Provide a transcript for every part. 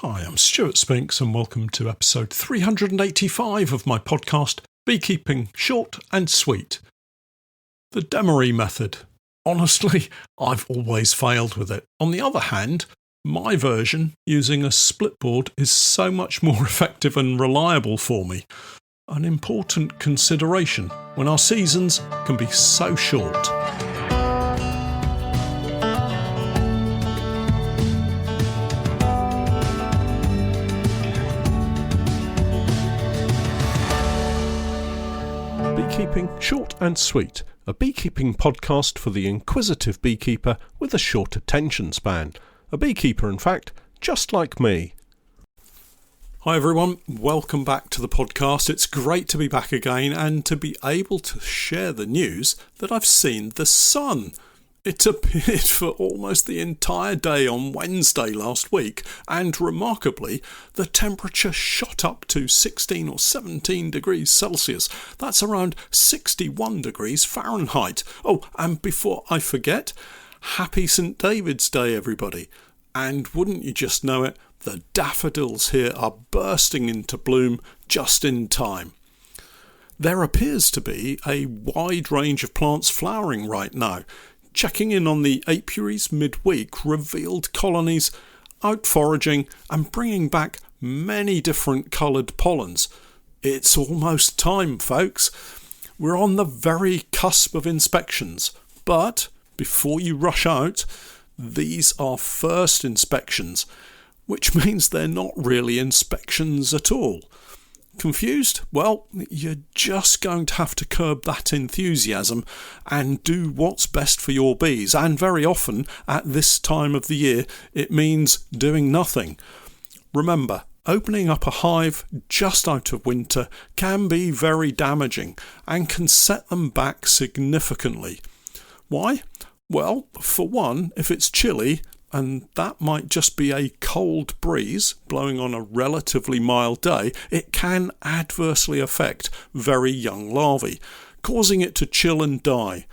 Hi, I'm Stewart Spinks and welcome to episode 385 of my podcast, Beekeeping Short and Sweet. The Demaree method. Honestly, I've always failed with it. On the other hand, my version, using a split board, is so much more effective and reliable for me. An important consideration when our seasons can be so short. Beekeeping Short and Sweet, a beekeeping podcast for the inquisitive beekeeper with a short attention span. A beekeeper, in fact, just like me. Hi everyone, welcome back to the podcast. It's great to be back again and to be able to share the news that I've seen the sun. It appeared for almost the entire day on Wednesday last week, and remarkably, the temperature shot up to 16 or 17 degrees Celsius. That's around 61 degrees Fahrenheit. Oh, and before I forget, happy St. David's Day, everybody. And wouldn't you just know it, the daffodils here are bursting into bloom just in time. There appears to be a wide range of plants flowering right now. Checking in on the apiaries midweek revealed colonies out foraging and bringing back many different coloured pollens. It's almost time, folks. We're on the very cusp of inspections, but before you rush out, these are first inspections, which means they're not really inspections at all. Confused? Well, you're just going to have to curb that enthusiasm and do what's best for your bees. And very often, at this time of the year, it means doing nothing. Remember, opening up a hive just out of winter can be very damaging and can set them back significantly. Why? Well, for one, if it's chilly, and that might just be a cold breeze blowing on a relatively mild day, it can adversely affect very young larvae, causing it to chill and die.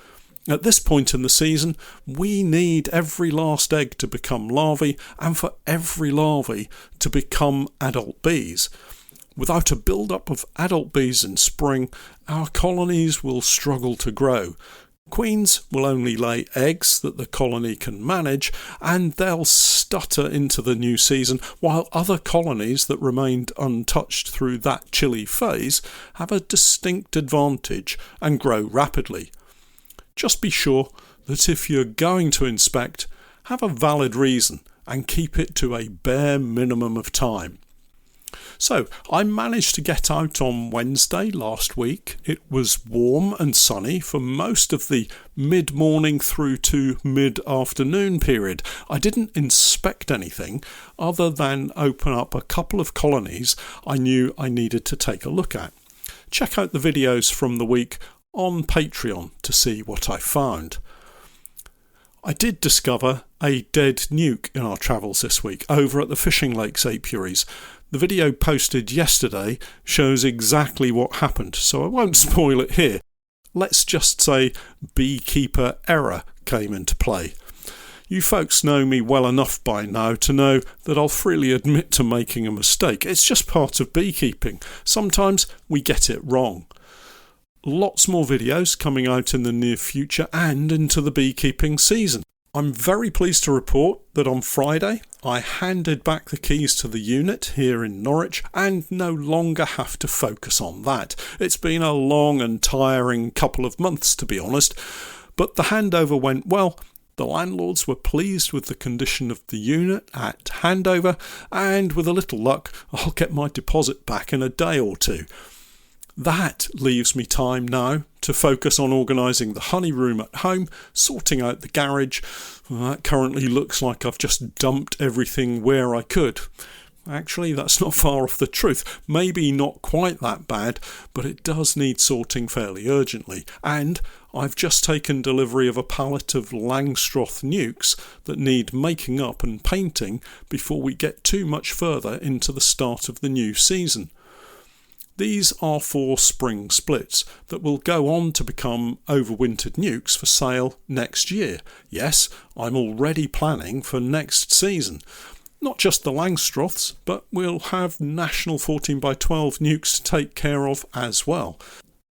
At this point in the season, we need every last egg to become larvae and for every larvae to become adult bees. Without a build-up of adult bees in spring, our colonies will struggle to grow. Queens will only lay eggs that the colony can manage, and they'll stutter into the new season, while other colonies that remained untouched through that chilly phase have a distinct advantage and grow rapidly. Just be sure that if you're going to inspect, have a valid reason and keep it to a bare minimum of time. So, I managed to get out on Wednesday last week. It was warm and sunny for most of the mid-morning through to mid-afternoon period. I didn't inspect anything other than open up a couple of colonies I knew I needed to take a look at. Check out the videos from the week on Patreon to see what I found. I did discover a dead nuke in our travels this week over at the Fishing Lakes apiaries. The video posted yesterday shows exactly what happened, so I won't spoil it here. Let's just say beekeeper error came into play. You folks know me well enough by now to know that I'll freely admit to making a mistake. It's just part of beekeeping. Sometimes we get it wrong. Lots more videos coming out in the near future and into the beekeeping season. I'm very pleased to report that on Friday I handed back the keys to the unit here in Norwich and no longer have to focus on that. It's been a long and tiring couple of months, to be honest, but the handover went well. The landlords were pleased with the condition of the unit at handover, and with a little luck I'll get my deposit back in a day or two. That leaves me time now to focus on organising the honey room at home, sorting out the garage. That currently looks like I've just dumped everything where I could. Actually, that's not far off the truth. Maybe not quite that bad, but it does need sorting fairly urgently. And I've just taken delivery of a pallet of Langstroth nukes that need making up and painting before we get too much further into the start of the new season. These are 4 spring splits that will go on to become overwintered nukes for sale next year. Yes, I'm already planning for next season. Not just the Langstroths, but we'll have national 14x12 nukes to take care of as well.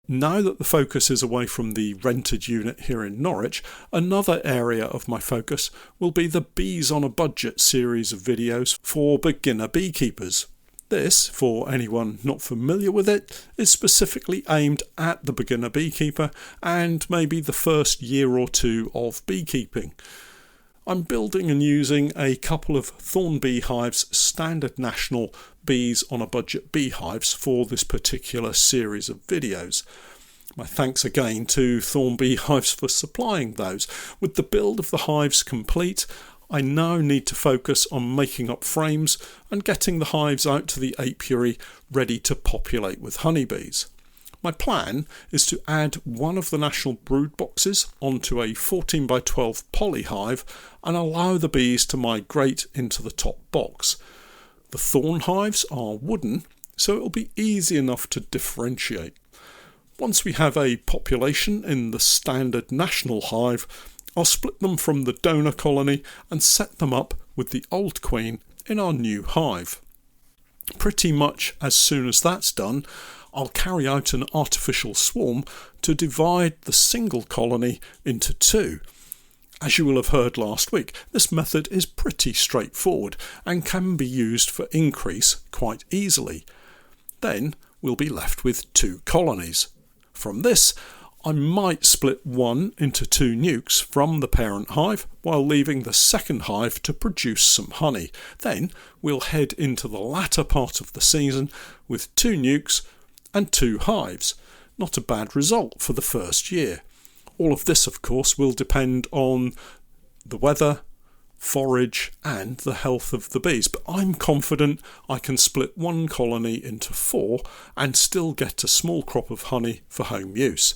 Now that the focus is away from the rented unit here in Norwich, another area of my focus will be the Bees on a Budget series of videos for beginner beekeepers. This, for anyone not familiar with it, is specifically aimed at the beginner beekeeper and maybe the first year or two of beekeeping. I'm building and using a couple of Thorn Beehive's standard national Bees on a Budget beehives for this particular series of videos. My thanks again to Thorn Beehives for supplying those. With the build of the hives complete, I now need to focus on making up frames and getting the hives out to the apiary ready to populate with honeybees. My plan is to add one of the national brood boxes onto a 14x12 poly hive and allow the bees to migrate into the top box. The thorn hives are wooden, so it will be easy enough to differentiate. Once we have a population in the standard national hive, I'll split them from the donor colony and set them up with the old queen in our new hive. Pretty much as soon as that's done, I'll carry out an artificial swarm to divide the single colony into two. As you will have heard last week, this method is pretty straightforward and can be used for increase quite easily. Then we'll be left with two colonies. From this, I might split one into two nukes from the parent hive while leaving the second hive to produce some honey. Then we'll head into the latter part of the season with two nukes and two hives. Not a bad result for the first year. All of this, of course, will depend on the weather, forage and the health of the bees, but I'm confident I can split one colony into four and still get a small crop of honey for home use.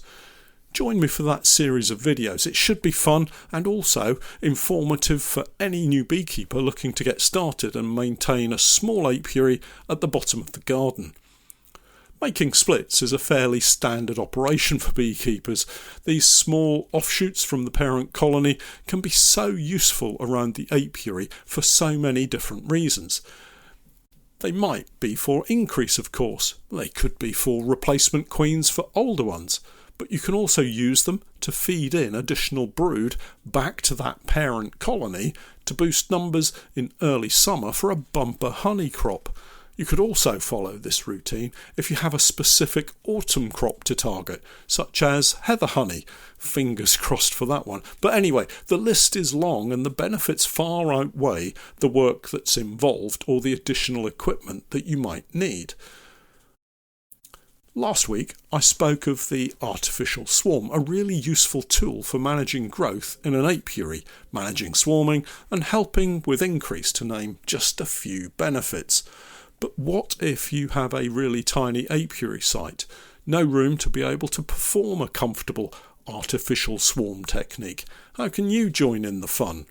Join me for that series of videos. It should be fun and also informative for any new beekeeper looking to get started and maintain a small apiary at the bottom of the garden. Making splits is a fairly standard operation for beekeepers. These small offshoots from the parent colony can be so useful around the apiary for so many different reasons. They might be for increase, of course. They could be for replacement queens for older ones. But you can also use them to feed in additional brood back to that parent colony to boost numbers in early summer for a bumper honey crop. You could also follow this routine if you have a specific autumn crop to target, such as heather honey. Fingers crossed for that one. But anyway, the list is long and the benefits far outweigh the work that's involved or the additional equipment that you might need. Last week, I spoke of the artificial swarm, a really useful tool for managing growth in an apiary, managing swarming and helping with increase, to name just a few benefits. But what if you have a really tiny apiary site? No room to be able to perform a comfortable artificial swarm technique. How can you join in the fun?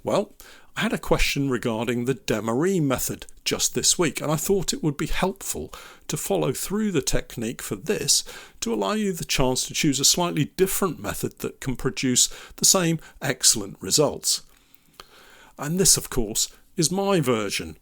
Well, I had a question regarding the Demaree method just this week, and I thought it would be helpful to follow through the technique for this to allow you the chance to choose a slightly different method that can produce the same excellent results. And this, of course, is my version.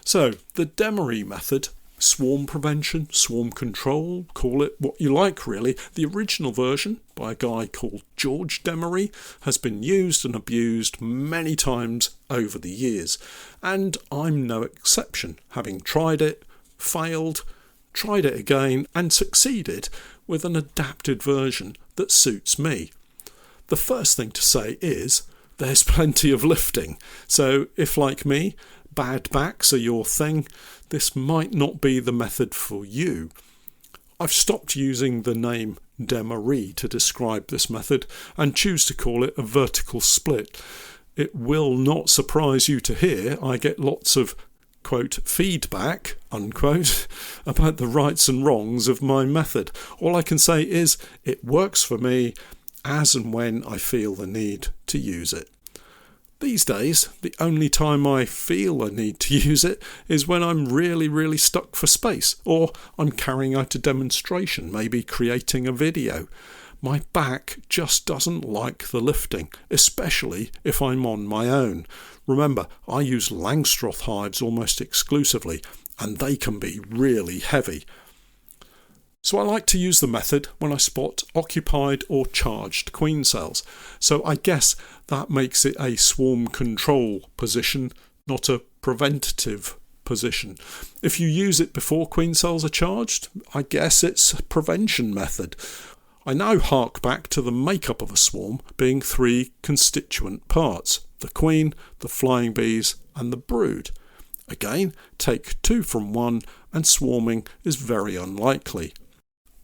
So, the Demaree method, swarm prevention, swarm control, call it what you like really. The original version, by a guy called George Demaree, has been used and abused many times over the years. And I'm no exception, having tried it, failed, tried it again and succeeded with an adapted version that suits me. The first thing to say is there's plenty of lifting. So if, like me, bad backs are your thing, this might not be the method for you. I've stopped using the name Demaree to describe this method and choose to call it a vertical split. It will not surprise you to hear I get lots of, quote, feedback, unquote, about the rights and wrongs of my method. All I can say is it works for me as and when I feel the need to use it. These days, the only time I feel a need to use it is when I'm really stuck for space, or I'm carrying out a demonstration, maybe creating a video. My back just doesn't like the lifting, especially if I'm on my own. Remember, I use Langstroth hives almost exclusively, and they can be really heavy. So I like to use the method when I spot occupied or charged queen cells. So I guess that makes it a swarm control position, not a preventative position. If you use it before queen cells are charged, I guess it's a prevention method. I now hark back to the makeup of a swarm being 3 constituent parts: the queen, the flying bees and the brood. Again, take 2 from 1 and swarming is very unlikely.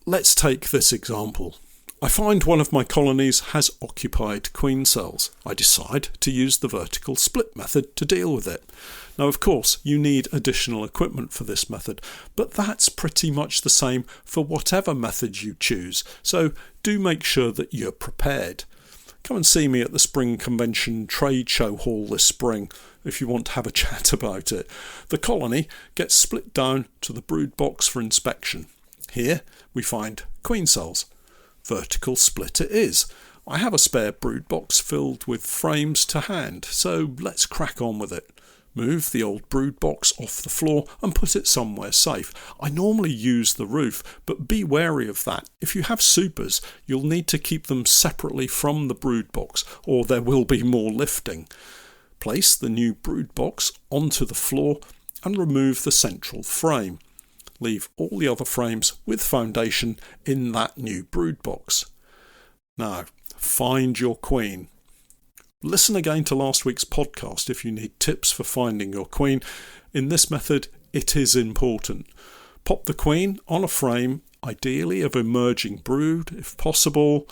Let's take this example. I find one of my colonies has occupied queen cells. I decide to use the vertical split method to deal with it. Now, of course, you need additional equipment for this method, but that's pretty much the same for whatever method you choose, so do make sure that you're prepared. Come and see me at the Spring Convention Trade Show Hall this spring if you want to have a chat about it. The colony gets split down to the brood box for inspection. Here we find queen cells. Vertical split it is. I have a spare brood box filled with frames to hand, so let's crack on with it. Move the old brood box off the floor and put it somewhere safe. I normally use the roof, but be wary of that. If you have supers, you'll need to keep them separately from the brood box, or there will be more lifting. Place the new brood box onto the floor and remove the central frame. Leave all the other frames with foundation in that new brood box. Now, find your queen. Listen again to last week's podcast if you need tips for finding your queen. In this method, it is important. Pop the queen on a frame, ideally of emerging brood if possible,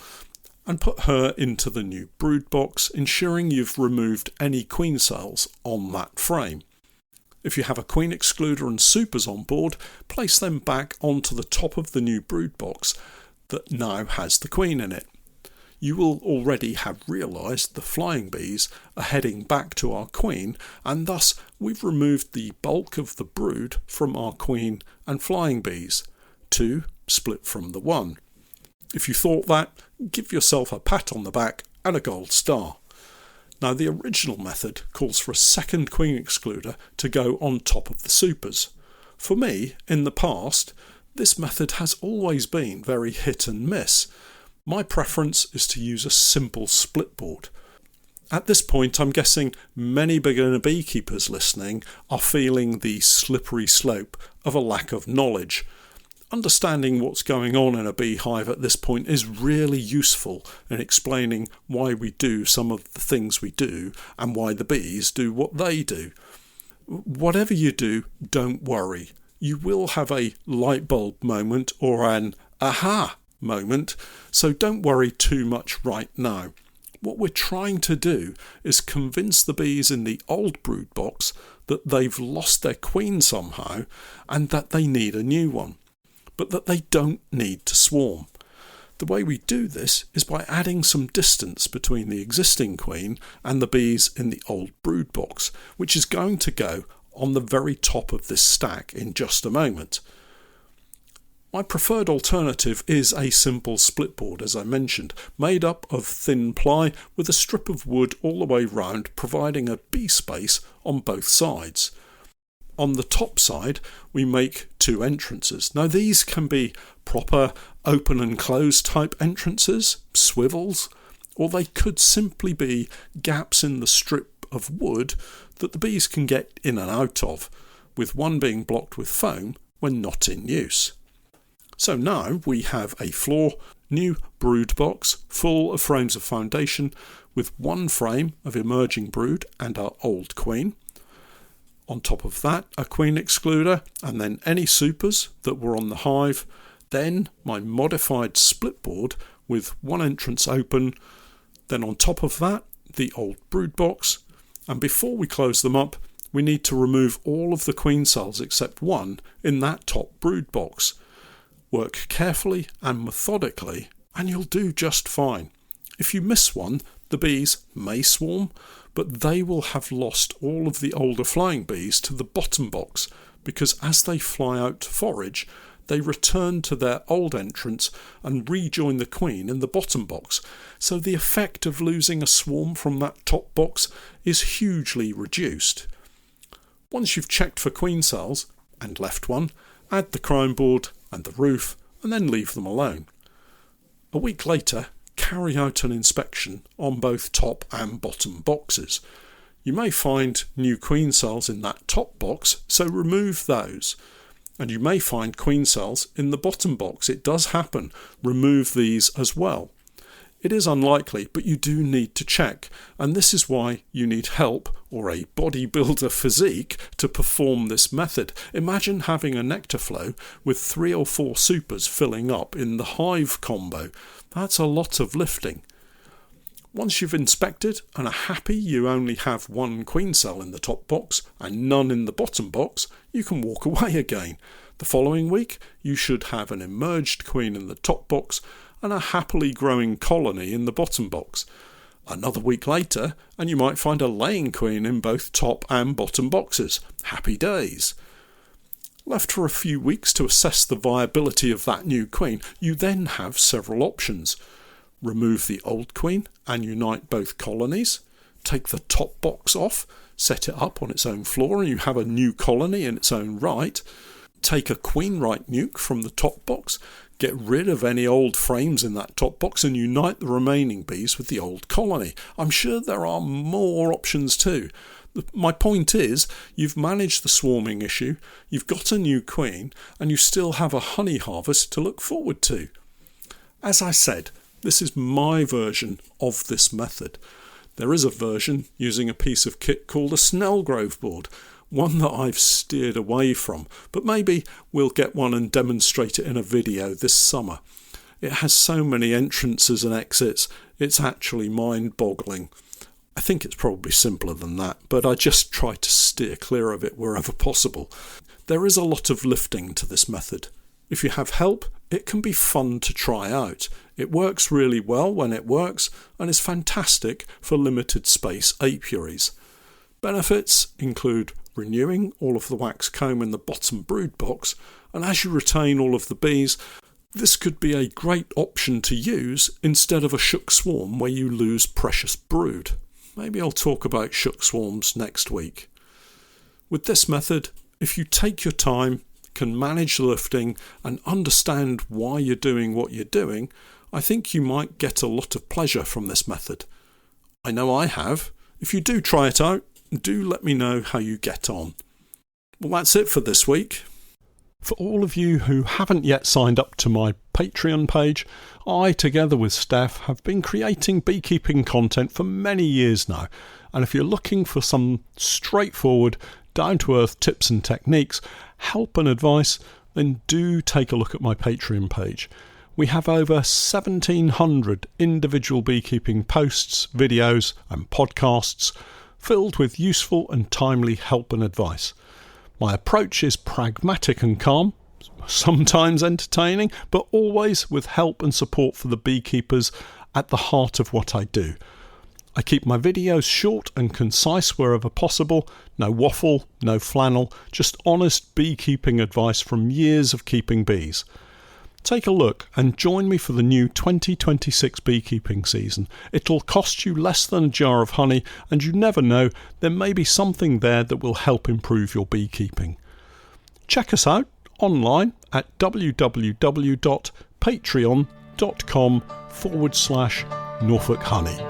and put her into the new brood box, ensuring you've removed any queen cells on that frame. If you have a queen excluder and supers on board, place them back onto the top of the new brood box that now has the queen in it. You will already have realised the flying bees are heading back to our queen, and thus we've removed the bulk of the brood from our queen and flying bees. 2 split from the 1. If you thought that, give yourself a pat on the back and a gold star. Now, the original method calls for a second queen excluder to go on top of the supers. For me, in the past, this method has always been very hit and miss. My preference is to use a simple split board. At this point, I'm guessing many beginner beekeepers listening are feeling the slippery slope of a lack of knowledge. Understanding what's going on in a beehive at this point is really useful in explaining why we do some of the things we do and why the bees do what they do. Whatever you do, don't worry. You will have a light bulb moment or an aha moment, so don't worry too much right now. What we're trying to do is convince the bees in the old brood box that they've lost their queen somehow and that they need a new one, but that they don't need to swarm. The way we do this is by adding some distance between the existing queen and the bees in the old brood box, which is going to go on the very top of this stack in just a moment. My preferred alternative is a simple split board, as I mentioned, made up of thin ply with a strip of wood all the way round, providing a bee space on both sides. On the top side, we make 2 entrances. Now, these can be proper open and close type entrances, swivels, or they could simply be gaps in the strip of wood that the bees can get in and out of, with one being blocked with foam when not in use. So now we have a floor, new brood box full of frames of foundation with 1 frame of emerging brood and our old queen. On top of that, a queen excluder, and then any supers that were on the hive. Then my modified split board with 1 entrance open. Then on top of that, the old brood box. And before we close them up, we need to remove all of the queen cells except 1 in that top brood box. Work carefully and methodically, and you'll do just fine. If you miss one, the bees may swarm, but they will have lost all of the older flying bees to the bottom box, because as they fly out to forage, they return to their old entrance and rejoin the queen in the bottom box, so the effect of losing a swarm from that top box is hugely reduced. Once you've checked for queen cells, and left one, add the crown board and the roof, and then leave them alone. A week later, carry out an inspection on both top and bottom boxes. You may find new queen cells in that top box, so remove those. And you may find queen cells in the bottom box. It does happen. Remove these as well. It is unlikely, but you do need to check, and this is why you need help or a bodybuilder physique to perform this method. Imagine having a nectar flow with 3 or 4 supers filling up in the hive combo. That's a lot of lifting. Once you've inspected and are happy you only have 1 queen cell in the top box and none in the bottom box, you can walk away again. The following week, you should have an emerged queen in the top box and a happily growing colony in the bottom box. Another week later, and you might find a laying queen in both top and bottom boxes. Happy days. Left for a few weeks to assess the viability of that new queen, you then have several options. Remove the old queen and unite both colonies. Take the top box off, set it up on its own floor, and you have a new colony in its own right. Take a queen right nuke from the top box, get rid of any old frames in that top box and unite the remaining bees with the old colony. I'm sure there are more options too. My point is, you've managed the swarming issue, you've got a new queen, and you still have a honey harvest to look forward to. As I said, this is my version of this method. There is a version using a piece of kit called a Snellgrove board, one that I've steered away from, but maybe we'll get one and demonstrate it in a video this summer. It has so many entrances and exits, it's actually mind-boggling. I think it's probably simpler than that, but I just try to steer clear of it wherever possible. There is a lot of lifting to this method. If you have help, it can be fun to try out. It works really well when it works and is fantastic for limited space apiaries. Benefits include renewing all of the wax comb in the bottom brood box, and as you retain all of the bees, this could be a great option to use instead of a shook swarm where you lose precious brood. Maybe I'll talk about shook swarms next week. With this method, if you take your time, can manage the lifting and understand why you're doing what you're doing, I think you might get a lot of pleasure from this method. I know I have. If you do try it out, do let me know how you get on. Well, that's it for this week. For all of you who haven't yet signed up to my Patreon page, I, together with Steph, have been creating beekeeping content for many years now. And if you're looking for some straightforward, down-to-earth tips and techniques, help and advice, then do take a look at my Patreon page. We have over 1,700 individual beekeeping posts, videos and podcasts filled with useful and timely help and advice. My approach is pragmatic and calm, sometimes entertaining, but always with help and support for the beekeepers at the heart of what I do. I keep my videos short and concise wherever possible, no waffle, no flannel, just honest beekeeping advice from years of keeping bees. Take a look and join me for the new 2026 beekeeping season. It'll cost you less than a jar of honey, and you never know, there may be something there that will help improve your beekeeping. Check us out online at www.patreon.com/Norfolk Honey.